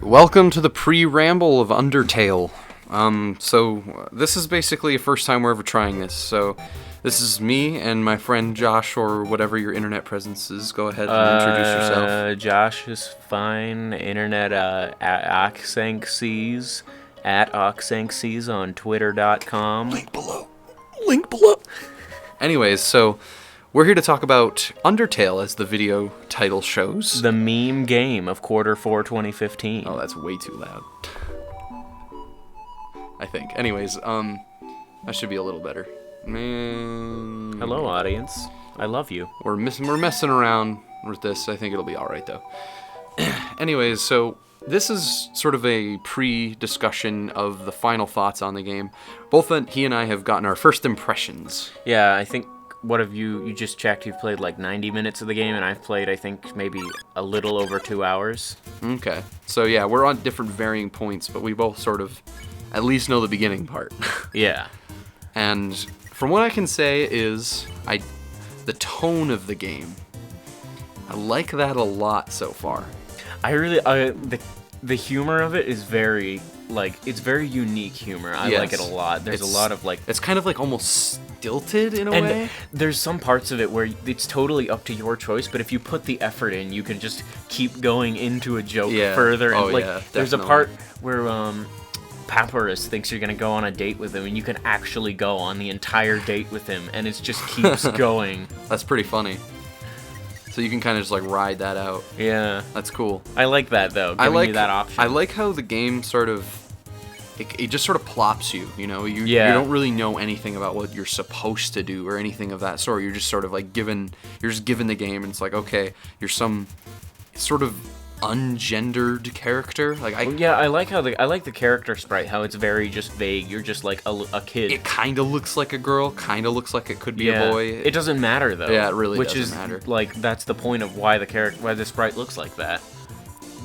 Welcome to the pre-ramble of Undertale. So this is basically the first time we're ever trying this. So this is me and my friend Josh, or whatever your internet presence is. Go ahead and introduce yourself. Josh is fine. Internet Oxenkses at Oxenkses on Twitter.com. Link below. Link below. Anyways, so we're here to talk about Undertale, as the video title shows. The meme game of Q4 2015. Oh, that's way too loud. I think. Anyways, that should be a little better. Man. Hello, audience. I love you. We're messing around with this. I think it'll be all right, though. Anyways, so this is sort of a pre-discussion of the final thoughts on the game. Both he and I have gotten our first impressions. Yeah, I think, what have you just checked, you've played like 90 minutes of the game, and I've played, I think, maybe a little over 2 hours. Okay. So yeah, we're on different varying points, but we both sort of at least know the beginning part. Yeah. And from what I can say is, the tone of the game, I like that a lot so far. The humor of it is very, it's very unique humor. I like it a lot. There's a lot of, it's kind of, almost stilted in a way. There's some parts of it where it's totally up to your choice, but if you put the effort in, you can just keep going into a joke further. And, there's a part where, Papyrus thinks you're gonna go on a date with him, and you can actually go on the entire date with him, and it just keeps going. That's pretty funny. So you can kind of just ride that out. Yeah, that's cool. I like that though. Giving you that option. I like how the game sort of it just sort of plops you. You know, you don't really know anything about what you're supposed to do or anything of that sort. You're just sort of given the game, and it's like, okay, you're some sort of ungendered character. I like the character sprite, how it's very just vague. You're just like a kid. It kind of looks like a girl, kind of looks like it could be a boy. It doesn't matter though. Yeah, it really doesn't matter. That's the point of why the sprite looks like that.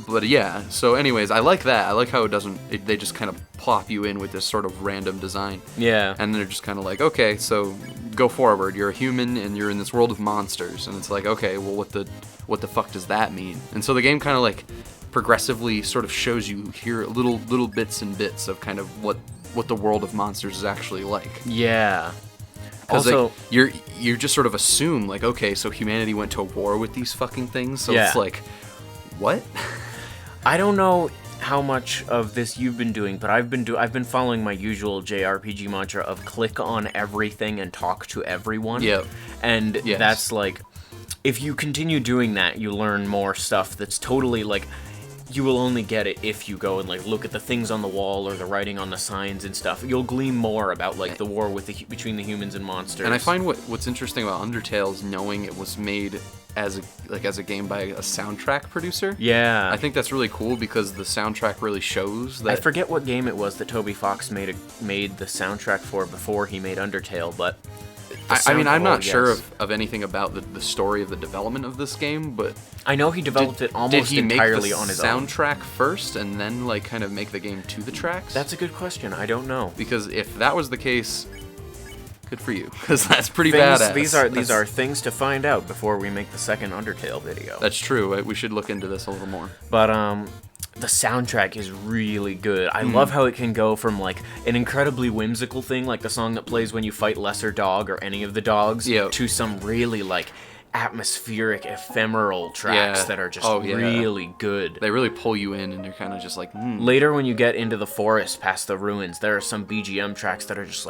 But yeah, so anyways, I like that. I like how they just kind of plop you in with this sort of random design. Yeah. And they're just kind of like, okay, so go forward. You're a human and you're in this world of monsters. And it's like, okay, well, what the fuck does that mean? And so the game kind of progressively sort of shows you here little bits and bits of kind of what the world of monsters is actually like. Yeah. Also, you just sort of assume okay, so humanity went to war with these fucking things. So it's like, what? I don't know how much of this you've been doing, but I've been following my usual JRPG mantra of click on everything and talk to everyone. Yep. And that's if you continue doing that, you learn more stuff that's totally you will only get it if you go and look at the things on the wall or the writing on the signs and stuff. You'll glean more about the war between the humans and monsters. And I find what's interesting about Undertale is knowing it was made as a game by a soundtrack producer. Yeah. I think that's really cool because the soundtrack really shows that. I forget what game it was that Toby Fox made the soundtrack for before he made Undertale, but I'm not sure of anything about the story of the development of this game, but I know he developed it almost entirely on his own. Did he make the soundtrack first and then kind of make the game to the tracks? That's a good question. I don't know. Because if that was the case, good for you, because that's pretty badass. These are things to find out before we make the second Undertale video. That's true. We should look into this a little more. But the soundtrack is really good. I love how it can go from an incredibly whimsical thing, like the song that plays when you fight Lesser Dog or any of the dogs, to some really atmospheric, ephemeral tracks that are just really good. They really pull you in, and you're kind of just Later, when you get into the forest past the ruins, there are some BGM tracks that are just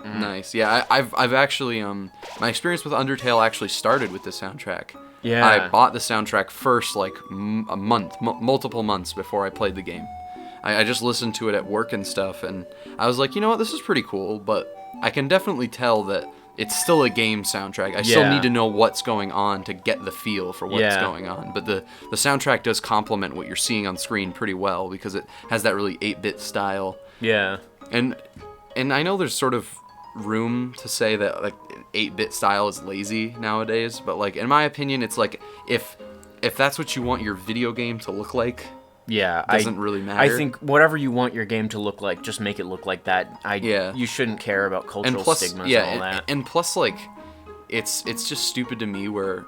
Nice. Yeah, I've actually my experience with Undertale actually started with the soundtrack. Yeah. I bought the soundtrack first multiple months before I played the game. I just listened to it at work and stuff, and I was like, you know what, this is pretty cool, but I can definitely tell that it's still a game soundtrack. I still need to know what's going on to get the feel for what's going on. But the soundtrack does complement what you're seeing on screen pretty well because it has that really 8-bit style. Yeah. And I know there's sort of room to say that 8-bit style is lazy nowadays, but in my opinion, it's if that's what you want your video game to look like, doesn't really matter. I think whatever you want your game to look like, just make it look like that. You shouldn't care about cultural stigmas and all that. And plus, it's just stupid to me where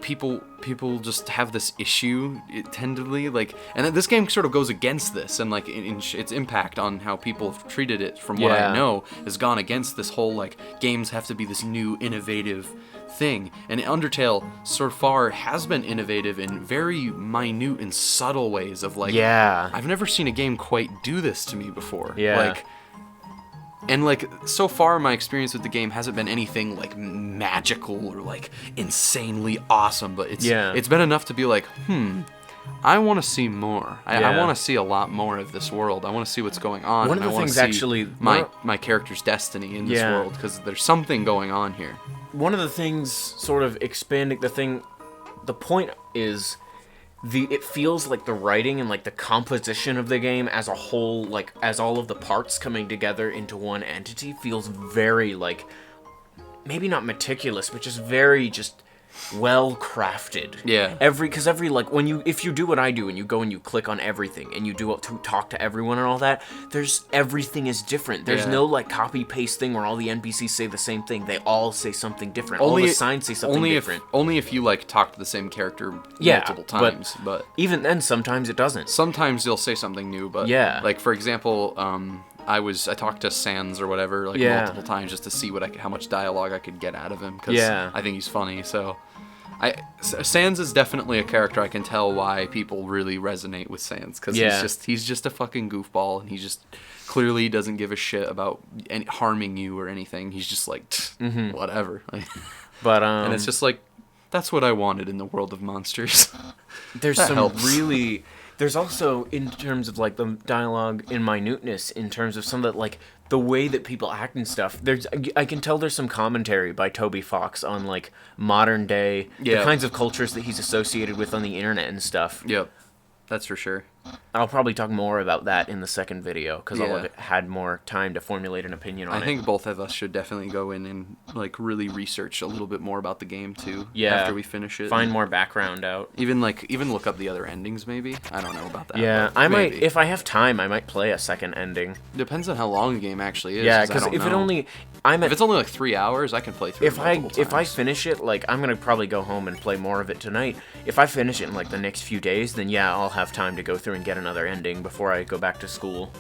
people just have this issue tentatively, like, and this game sort of goes against this, and like its impact on how people have treated it, from what I know, has gone against this whole like games have to be this new innovative thing. And Undertale so far has been innovative in very minute and subtle ways of like, I've never seen a game quite do this to me before. Like, and like so far my experience with the game hasn't been anything like magical or like insanely awesome, but it's been enough to be like, I want to see more. I want to see a lot more of this world. I want to see what's going on. One of the things actually, my character's destiny in this world, because there's something going on here. One of the things sort of expanding the point is it feels like the writing and like the composition of the game as a whole, like as all of the parts coming together into one entity, feels very like, maybe not meticulous, but just very just well crafted. Because every like if you do what I do and you go and you click on everything and you do to talk to everyone and all that, everything is different. There's no like copy paste thing where all the NPCs say the same thing. They all say something different. All the signs say something different. Only if you like talk to the same character multiple times. But even then, sometimes it doesn't. Sometimes you'll say something new. But like for example, I talked to Sans or whatever like multiple times just to see how much dialogue I could get out of him, because I think he's funny. So Sans is definitely a character I can tell why people really resonate with Sans, because he's just a fucking goofball, and he just clearly doesn't give a shit about harming you or anything. He's just like whatever. But and it's just like, that's what I wanted in the world of monsters. There's There's also, in terms of like the dialogue in minuteness, in terms of some of the, like the way that people act and stuff, I can tell there's some commentary by Toby Fox on like modern day, the kinds of cultures that he's associated with on the internet and stuff. Yep, that's for sure. I'll probably talk more about that in the second video, because I'll have had more time to formulate an opinion on it. I think both of us should definitely go in and like really research a little bit more about the game too. After we finish it, find more background out. Even look up the other endings maybe. I don't know about that. Yeah, I might, if I have time, I might play a second ending. Depends on how long the game actually is. Yeah, because if it's only like 3 hours, I can play through it multiple times. If I finish it, like I'm gonna probably go home and play more of it tonight. If I finish it in like the next few days, then I'll have time to go through and get another ending before I go back to school.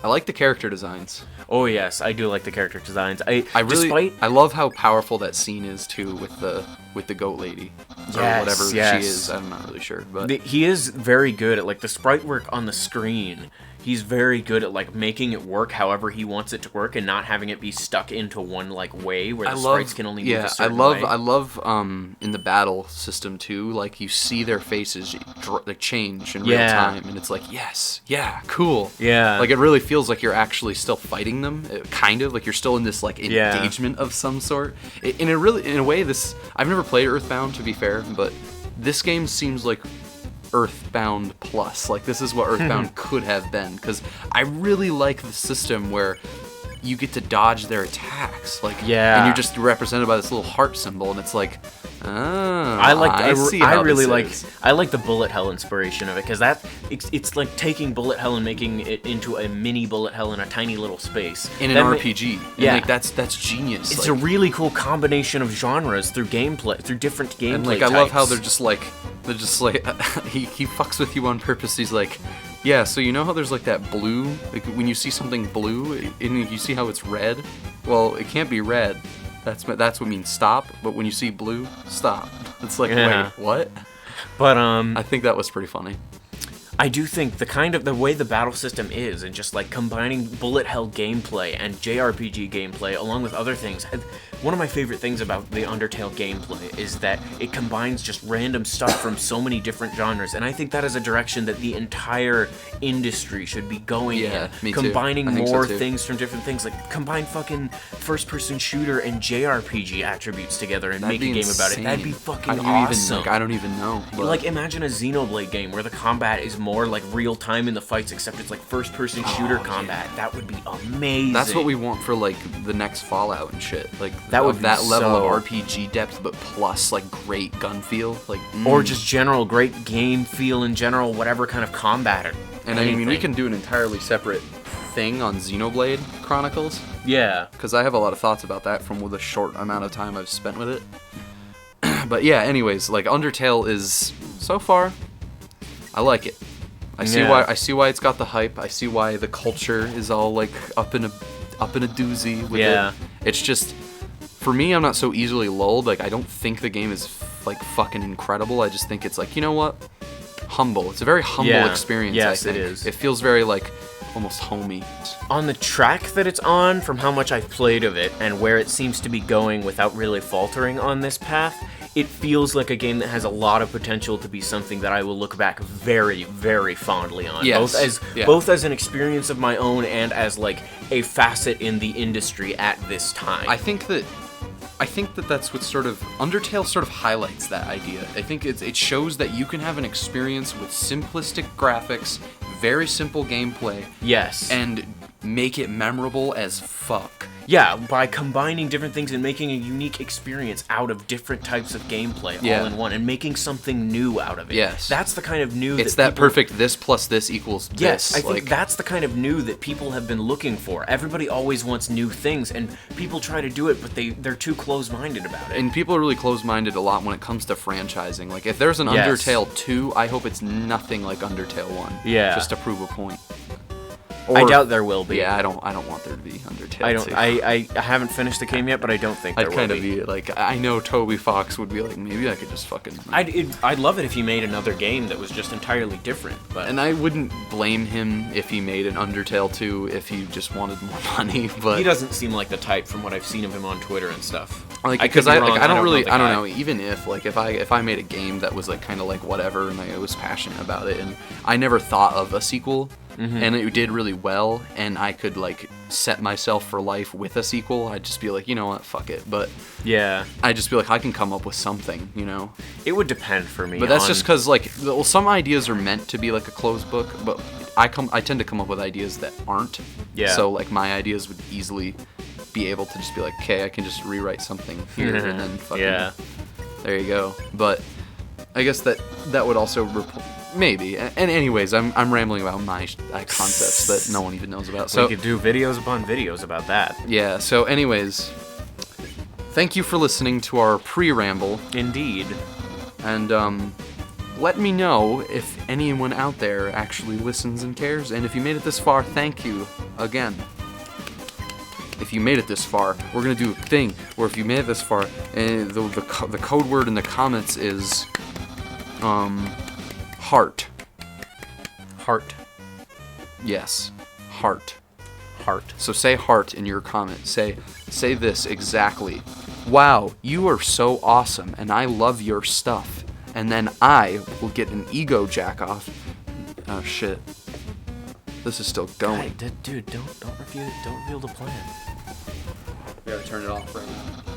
I like the character designs. Oh yes, I do like the character designs. I love how powerful that scene is too, with the goat lady or whatever she is. I'm not really sure, but he is very good at like the sprite work on the screen. He's very good at like making it work however he wants it to work, and not having it be stuck into one like way where the sprites can only move a certain way. I love in the battle system too, like you see their faces they change in real time, and it's like cool. Like it really feels like you're actually still fighting them, kind of like you're still in this like engagement of some sort. In a way, I've never played Earthbound, to be fair, but this game seems like Earthbound Plus. Like this is what Earthbound could have been, because I really like the system where you get to dodge their attacks, like and you're just represented by this little heart symbol, and it's like, I like the bullet hell inspiration of it, because it's like taking bullet hell and making it into a mini bullet hell in a tiny little space in an RPG. Like that's genius. It's a really cool combination of genres through gameplay, through different gameplay and like types. I love how they're just like he fucks with you on purpose. He's like, yeah, so you know how there's like that blue, like when you see something blue and you see how it's red? Well, it can't be red. That's what means stop. But when you see blue, stop. It's like, wait, what? But I think that was pretty funny. I do think the way the battle system is, and just like combining bullet hell gameplay and JRPG gameplay along with other things. One of my favorite things about the Undertale gameplay is that it combines just random stuff from so many different genres, and I think that is a direction that the entire industry should be going in. Me combining too. more things from different things, like combine fucking first-person shooter and JRPG attributes together and make a game about it. That'd be fucking awesome. I don't even know. But like imagine a Xenoblade game where the combat is more like real time in the fights, except it's like first-person shooter combat. That would be amazing. That's what we want for like the next Fallout and shit. Like that would be that level of RPG depth, but plus like great gun feel, like or just general great game feel in general, whatever kind of combat. And anything. I mean, we can do an entirely separate thing on Xenoblade Chronicles. Yeah, because I have a lot of thoughts about that from the short amount of time I've spent with it. But yeah, anyways, like Undertale is so far, I like it. I see why it's got the hype. I see why the culture is all like up in a doozy with it. It's just, for me, I'm not so easily lulled. Like, I don't think the game is like fucking incredible. I just think it's like, you know what? Humble. It's a very humble experience. Yes, I think. it is. It feels very like almost homey. On the track that it's on, from how much I've played of it and where it seems to be going without really faltering on this path, it feels like a game that has a lot of potential to be something that I will look back very, very fondly on. Yes. Both as an experience of my own and as like a facet in the industry at this time. I think that that's what sort of Undertale sort of highlights that idea. I think it shows that you can have an experience with simplistic graphics, very simple gameplay. Yes. And make it memorable as fuck. Yeah, by combining different things and making a unique experience out of different types of gameplay all in one, and making something new out of it. Yes. That's the kind of new it's that perfect this plus this equals this. Yes, I think that's the kind of new that people have been looking for. Everybody always wants new things, and people try to do it, but they're too close-minded about it. And people are really close-minded a lot when it comes to franchising. Like, if there's an Undertale 2, I hope it's nothing like Undertale 1. Yeah. Just to prove a point. I doubt there will be. Yeah, I don't want there to be Undertale 2. I haven't finished the game yet, but I don't think there will be. I'd kind of be like, I know Toby Fox would be like, maybe I could just fucking... I'd love it if he made another game that was just entirely different, but... And I wouldn't blame him if he made an Undertale 2 if he just wanted more money, but... He doesn't seem like the type from what I've seen of him on Twitter and stuff. Like, because I don't know, even if I made a game that was like kind of like whatever, and I was passionate about it, and I never thought of a sequel, and it did really well, and I could like set myself for life with a sequel, I'd just be like, you know what, fuck it. But yeah, I'd just be like, I can come up with something, you know. It would depend for me. But that's just because like, well, some ideas are meant to be like a closed book, but I tend to come up with ideas that aren't. Yeah. So like my ideas would easily be able to just be like, okay, I can just rewrite something here and then fucking there you go. But I guess that would also maybe. And anyways, I'm rambling about my concepts that no one even knows about. So we could do videos upon videos about that. Yeah. So anyways, thank you for listening to our pre-ramble. Indeed. And let me know if anyone out there actually listens and cares. And if you made it this far, thank you again. If you made it this far, we're gonna do a thing where if you made it this far, and the code word in the comments is heart. Heart. Yes, heart. Heart. So say heart in your comment. Say this exactly. Wow, you are so awesome, and I love your stuff. And then I will get an ego jack off. Oh shit. This is still going. Dude, don't reveal the plan. We gotta turn it off right now.